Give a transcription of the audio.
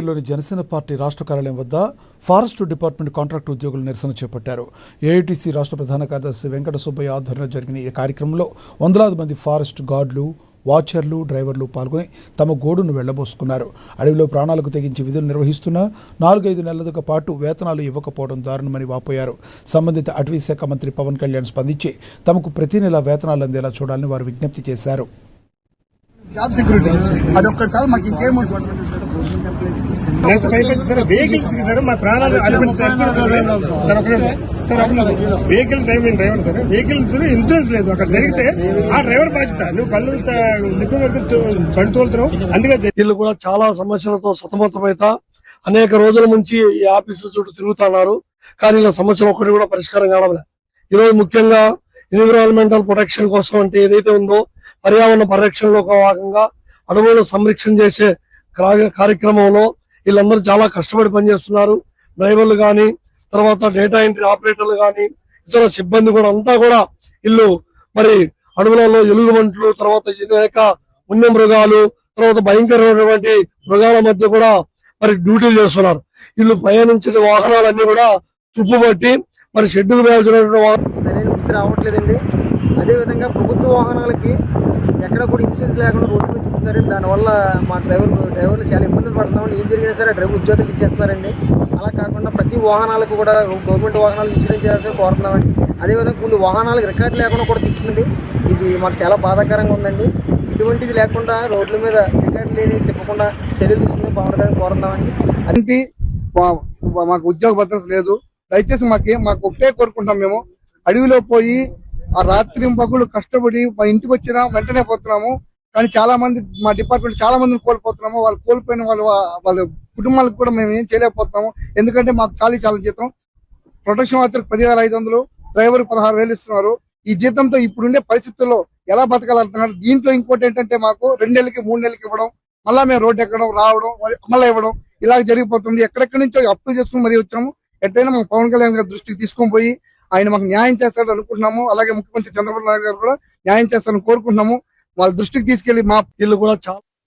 లోని జనసేన పార్టీ రాష్ట్ర కార్యాలయం వద్ద ఫారెస్ట్ డిపార్ట్మెంట్ కాంట్రాక్ట్ ఉద్యోగులు నిరసన చేపట్టారు. ఏఐటీసీ రాష్ట్ర ప్రధాన కార్యదర్శి వెంకట సుబ్బయ్య ఆధ్వర్యంలో జరిగిన ఈ కార్యక్రమంలో వందలాది మంది ఫారెస్ట్ గార్డులు, వాచర్లు, డ్రైవర్లు పాల్గొని తమ గోడును వెళ్లబోసుకున్నారు. అడవిలో ప్రాణాలకు తెగించి విధులు నిర్వహిస్తున్న 4-5 నెలల పాటు వేతనాలు ఇవ్వకపోవడం దారుణమని వాపోయారు. సంబంధిత అటవీ శాఖ మంత్రి పవన్ కళ్యాణ్ స్పందించి తమకు ప్రతి నెల వేతనాలు అందేలా చూడాలని వారు విజ్ఞప్తి చేశారు. జాబ్ సెక్యూరిటీ అదొక్కసారి మాకు ఇంకేముంటుంది. వెహికల్స్ సార్ మా ప్రాణాలు vehicle driver sir vehicle insurance లేదు. అక్కడ జరిగితే ఆ డ్రైవర్ బాధ్యత. నువ్వు కళ్ళు బండి తోలుతున్నావు. అందుకే వీళ్ళు కూడా చాలా సమస్యలతో సతమతమైతే అనేక రోజుల నుంచి ఈ ఆఫీసు చుట్టూ తిరుగుతున్నారు. కానీ ఇలా సమస్యలు ఒక్కటి కూడా పరిష్కారం కావడం. ఈరోజు ముఖ్యంగా ఎన్విరాన్మెంటల్ ప్రొటెక్షన్ కోసం అంటే ఏదైతే ఉందో పర్యావరణ పరిరక్షణలో భాగంగా అడవులను సంరక్షణ చేసే కార్యక్రమంలో వీళ్ళందరూ చాలా కష్టపడి పనిచేస్తున్నారు. డ్రైవర్లు గాని, తర్వాత డేటా ఎంట్రీ ఆపరేటర్లు గాని, ఇతర సిబ్బంది కూడా అంతా కూడా వీళ్ళు మరి అడవులలో ఎలుగుబంట్లు, తర్వాత అనేక వన్య మృగాలు, తర్వాత భయంకరమైనటువంటి మృగాల మధ్య కూడా మరి డ్యూటీలు చేస్తున్నారు. వీళ్ళు ప్రయాణించిన వాహనాలన్నీ కూడా తుప్పుబట్టి మరి షెడ్యూల్ వేయాల్సినటువంటి రావట్లేదండి. అదేవిధంగా ప్రభుత్వ వాహనాలకి ఎక్కడ కూడా ఇన్సూరెన్స్ లేకుండా రోడ్డు మీద తిప్పుతున్నారండి. దానివల్ల మా డ్రైవర్లు చాలా ఇబ్బందులు పడుతున్నామండి. ఏం జరిగినా సరే డ్రైవర్ ఉద్యోగాలు ఇచ్చేస్తున్నారండి. అలా కాకుండా ప్రతి వాహనాలకు కూడా గవర్నమెంట్ వాహనాలు ఇన్సూరెన్స్ చేయాల్సి కోరుతున్నామండి. అదేవిధంగా కొన్ని వాహనాలకు రికార్డు లేకుండా కూడా తిప్పుతుంది. ఇది మాకు చాలా బాధాకరంగా ఉందండి. ఇటువంటిది లేకుండా రోడ్ల మీద రికార్డు లేని తిప్పకుండా చర్యలు తీసుకుని బాగుంటుందని కోరుతున్నామండి. అది మాకు ఉద్యోగ భద్రత లేదు. దయచేసి మాకు ఒకటే కోరుకుంటాం. మేము అడవిలో పోయి ఆ రాత్రి పగులు కష్టపడి మా ఇంటికి వచ్చినా వెంటనే పోతున్నాము. కానీ చాలా మంది మా డిపార్ట్మెంట్ చాలా మందిని కోల్పోతున్నాము. వాళ్ళు కోల్పోయిన వాళ్ళ కుటుంబాలకు కూడా మేము ఏం చేయలేకపోతున్నాము. ఎందుకంటే మాకు చాలా జీతం. ప్రొటెక్షన్ మాత్రం 10,500, డ్రైవర్ 16,000 ఇస్తున్నారు. ఈ జీతంతో ఇప్పుడుండే పరిస్థితుల్లో ఎలా బతకాలంటున్నారు. దీంట్లో ఇంకోటి ఏంటంటే మాకు 2 నెలలకి 3 నెలలకి ఇవ్వడం, మళ్ళా మేము రోడ్డు ఎక్కడం, రావడం, మళ్ళీ ఇవ్వడం ఇలా జరిగిపోతుంది. ఎక్కడెక్కడి నుంచో అప్పులు చేసుకుని మరీ వచ్చాము. ఎట్లయినా మాకు పవన్ కళ్యాణ్ గారి దృష్టికి తీసుకొని పోయి ఆయన మాకు న్యాయం చేస్తాడని అనుకుంటున్నాము. అలాగే ముఖ్యమంత్రి చంద్రబాబు నాయుడు గారు కూడా న్యాయం చేస్తారని కోరుకుంటున్నాము. వాళ్ళ దృష్టికి తీసుకెళ్లి వీళ్ళు కూడా చాలా